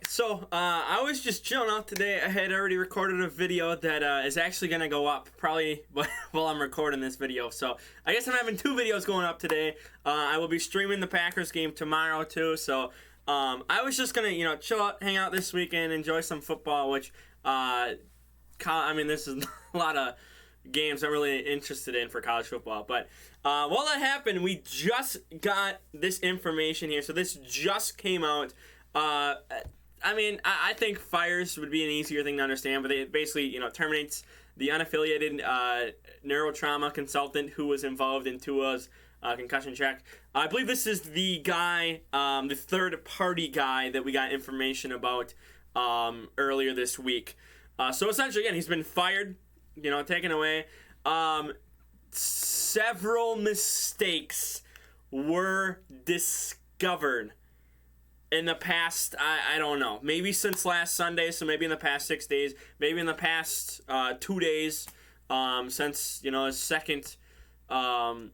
I was just chilling out today. I had already recorded a video that is actually going to go up probably while I'm recording this video. So I guess I'm having two videos going up today. I will be streaming the Packers game tomorrow too. So I was just going to, chill out, hang out this weekend, enjoy some football, which, this is a lot of games I'm really interested in for college football. But while that happened, we just got this information here. So this just came out. I think fires would be an easier thing to understand, but it basically, terminates the unaffiliated neurotrauma consultant who was involved in Tua's concussion check. I believe this is the guy, the third-party guy that we got information about earlier this week. So essentially, again, he's been fired, taken away. Several mistakes were discovered in the past, I don't know, maybe since last Sunday, so maybe in the past 6 days, maybe in the past 2 days, since, his second, I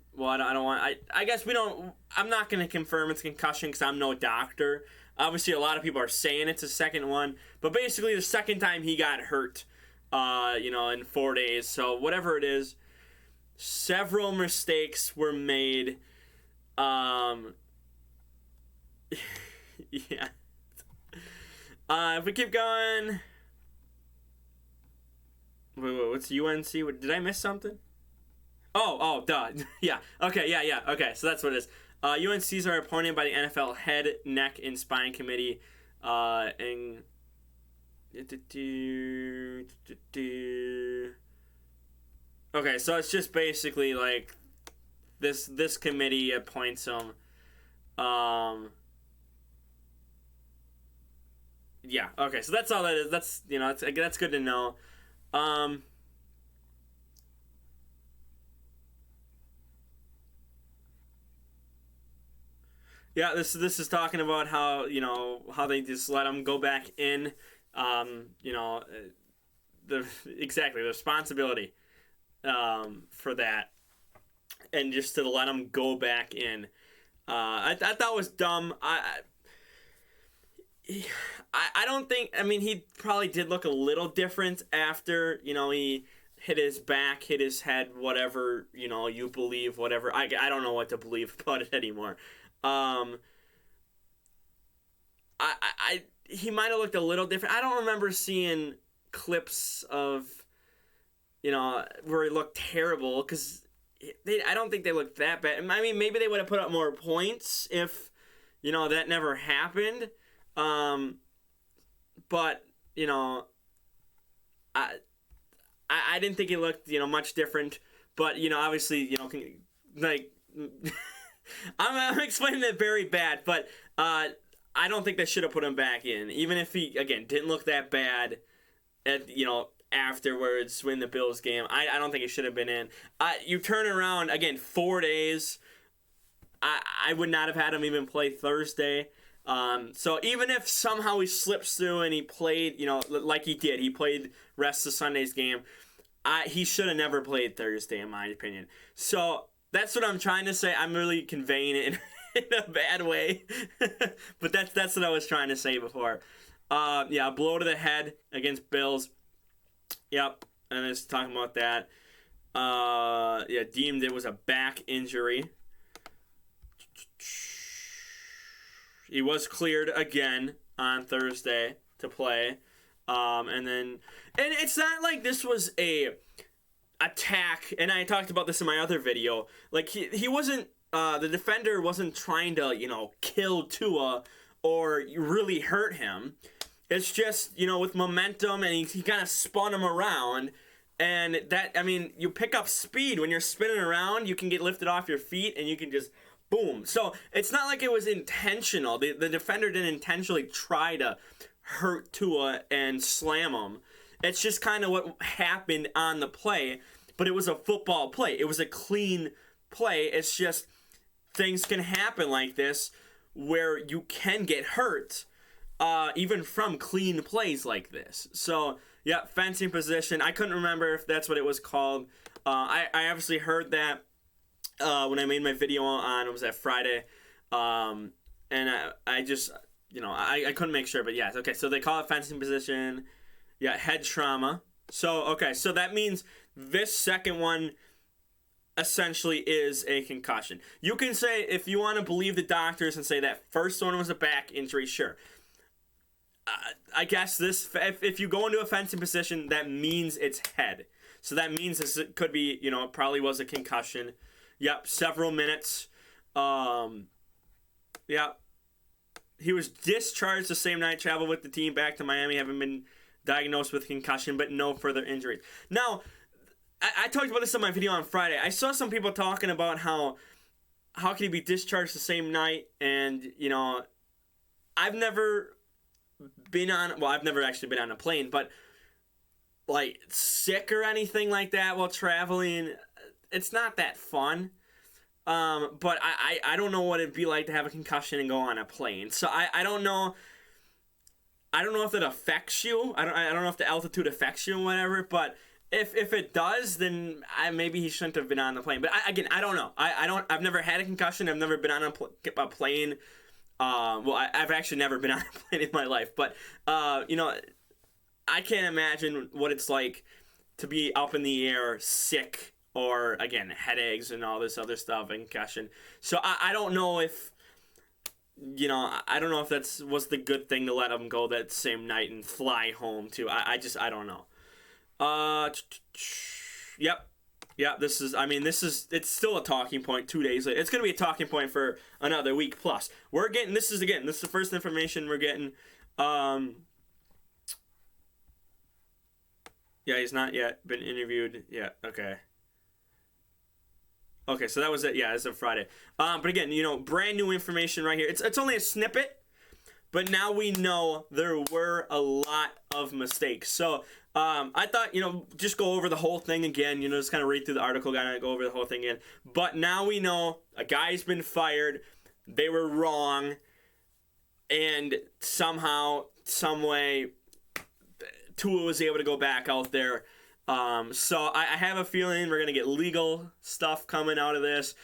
guess I'm not going to confirm it's concussion because I'm no doctor. Obviously, a lot of people are saying it's a second one, but basically the second time he got hurt, in 4 days, so whatever it is, several mistakes were made, yeah. If we keep going. Wait, what's UNC? Did I miss something? Oh, duh. Yeah. Okay, yeah. Okay, so that's what it is. UNCs are appointed by the NFL Head, Neck, and Spine Committee. Okay, so it's just basically like this committee appoints them. Yeah, okay, so that's all that is. That's, that's good to know. Yeah, this is talking about how, how they just let them go back in, the responsibility for that, and just to let them go back in. I thought it was dumb. I don't think, he probably did look a little different after, he hit his back, hit his head, whatever, you believe, whatever. I don't know what to believe about it anymore. He might have looked a little different. I don't remember seeing clips of, where he looked terrible, because I don't think they looked that bad. Maybe they would have put up more points if, that never happened. But, I didn't think it looked, much different, but, obviously, I'm explaining it very bad, but, I don't think they should have put him back in, even if he, again, didn't look that bad afterwards when the Bills game. I don't think he should have been in. You turn around, again, 4 days, I would not have had him even play Thursday. So even if somehow he slips through and he played, like he did, he played rest of Sunday's game, he should have never played Thursday, in my opinion. So that's what I'm trying to say. I'm really conveying it in a bad way, but that's what I was trying to say before. Blow to the head against Bills. Yep, and it's talking about that. Deemed it was a back injury. He was cleared again on Thursday to play. And it's not like this was a attack, and I talked about this in my other video. Like, he wasn't, the defender wasn't trying to, kill Tua or really hurt him. It's just, with momentum, and he kind of spun him around. And that, you pick up speed. When you're spinning around, you can get lifted off your feet, and you can just boom. So it's not like it was intentional. The defender didn't intentionally try to hurt Tua and slam him. It's just kind of what happened on the play. But it was a football play. It was a clean play. It's just things can happen like this where you can get hurt even from clean plays like this. So, yeah, fencing position. I couldn't remember if that's what it was called. I obviously heard that when I made my video on, it was that Friday, and I just, I couldn't make sure, but yes. Okay, so they call it fencing position. Yeah, head trauma. So that means this second one essentially is a concussion. You can say, if you want to believe the doctors and say that first one was a back injury, sure. I guess if you go into a fencing position, that means it's head. So that means this could be, it probably was a concussion. Yep, several minutes. Yep. He was discharged the same night, traveled with the team back to Miami, having been diagnosed with concussion, but no further injuries. Now, I talked about this in my video on Friday. I saw some people talking about how can he be discharged the same night, and, I've never actually been on a plane, but, like, sick or anything like that while traveling, it's not that fun. But I don't know what it'd be like to have a concussion and go on a plane. So I don't know. I don't know if it affects you. I don't know if the altitude affects you or whatever. But if it does, then maybe he shouldn't have been on the plane. But I don't know. I've never had a concussion. I've never been on a plane. I've actually never been on a plane in my life. But I can't imagine what it's like to be up in the air, sick. Or, again, headaches and all this other stuff, and concussion. So, I don't know if, I don't know if was the good thing to let him go that same night and fly home, too. I don't know. Yep, it's still a talking point 2 days later. It's going to be a talking point for another week plus. This is the first information we're getting. Yeah, he's not yet been interviewed yet. Okay, so that was it. Yeah, as of Friday. But again, brand new information right here. It's only a snippet, but now we know there were a lot of mistakes. So I thought, just go over the whole thing again. Just kind of read through the article, kind of go over the whole thing again. But now we know a guy's been fired. They were wrong, and somehow, some way, Tua was able to go back out there. So I have a feeling we're going to get legal stuff coming out of this.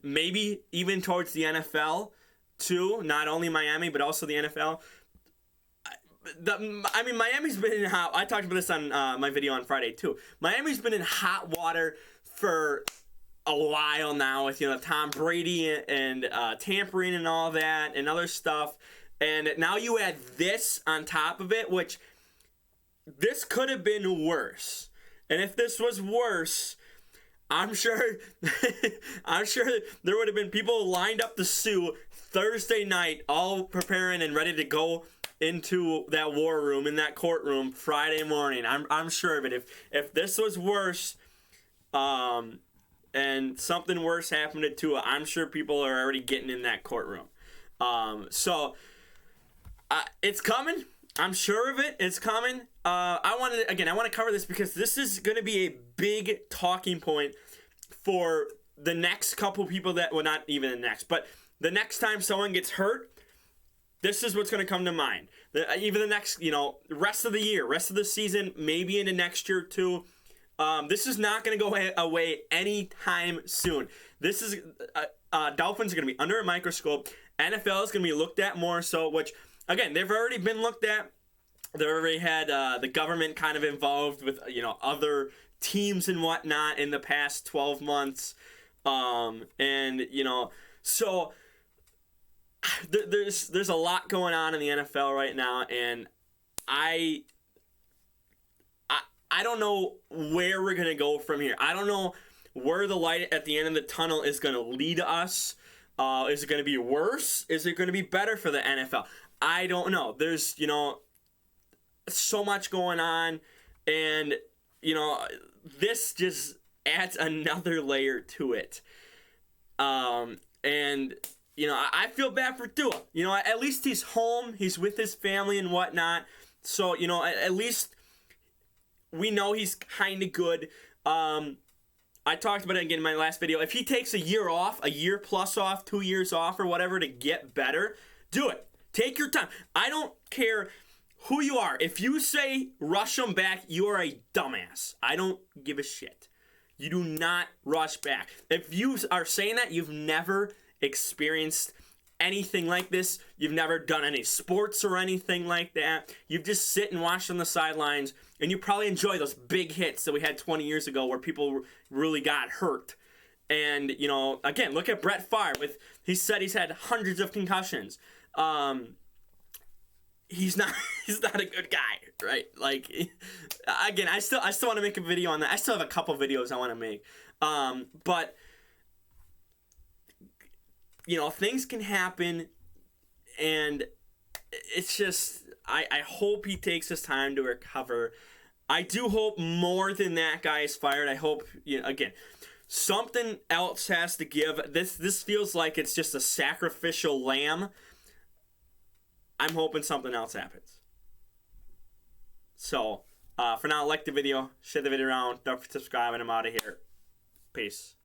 Maybe even towards the NFL too, not only Miami, but also the NFL. Miami's been in hot. I talked about this on my video on Friday too. Miami's been in hot water for a while now with, Tom Brady and tampering and all that and other stuff. And now you add this on top of it, which this could have been worse. And if this was worse, I'm sure there would have been people lined up to sue Thursday night, all preparing and ready to go into that war room, in that courtroom, Friday morning. I'm sure of it. If this was worse, and something worse happened to Tua, I'm sure people are already getting in that courtroom. So it's coming. I'm sure of it. It's coming. I want to cover this because this is going to be a big talking point for the next couple people not even the next, but the next time someone gets hurt, this is what's going to come to mind. Even the next, rest of the year, rest of the season, maybe into next year too. This is not going to go away anytime soon. This is, Dolphins are going to be under a microscope. NFL is going to be looked at more so, which, again, they've already been looked at. They already had the government kind of involved with, other teams and whatnot in the past 12 months. So there's a lot going on in the NFL right now, and I don't know where we're going to go from here. I don't know where the light at the end of the tunnel is going to lead us. Is it going to be worse? Is it going to be better for the NFL? I don't know. There's, so much going on, and, this just adds another layer to it. I feel bad for Tua. At least he's home. He's with his family and whatnot. So, at least we know he's kind of good. I talked about it again in my last video. If he takes a year off, a year plus off, 2 years off or whatever to get better, do it. Take your time. I don't care who you are. If you say rush him back, you are a dumbass. I don't give a shit. You do not rush back. If you are saying that, you've never experienced anything like this. You've never done any sports or anything like that. You've just sit and watched on the sidelines, and you probably enjoy those big hits that we had 20 years ago where people really got hurt. And, you know, again, look at Brett Favre. He said he's had hundreds of concussions. He's not a good guy, right? Like, again, I still want to make a video on that. I still have a couple videos I want to make. But, you know, things can happen, and it's just, I hope he takes his time to recover. I do hope more than that guy is fired. I hope, you know, again, something else has to give. This feels like it's just a sacrificial lamb. I'm hoping something else happens. So, for now, like the video, share the video around, don't forget to subscribe, and I'm out of here. Peace.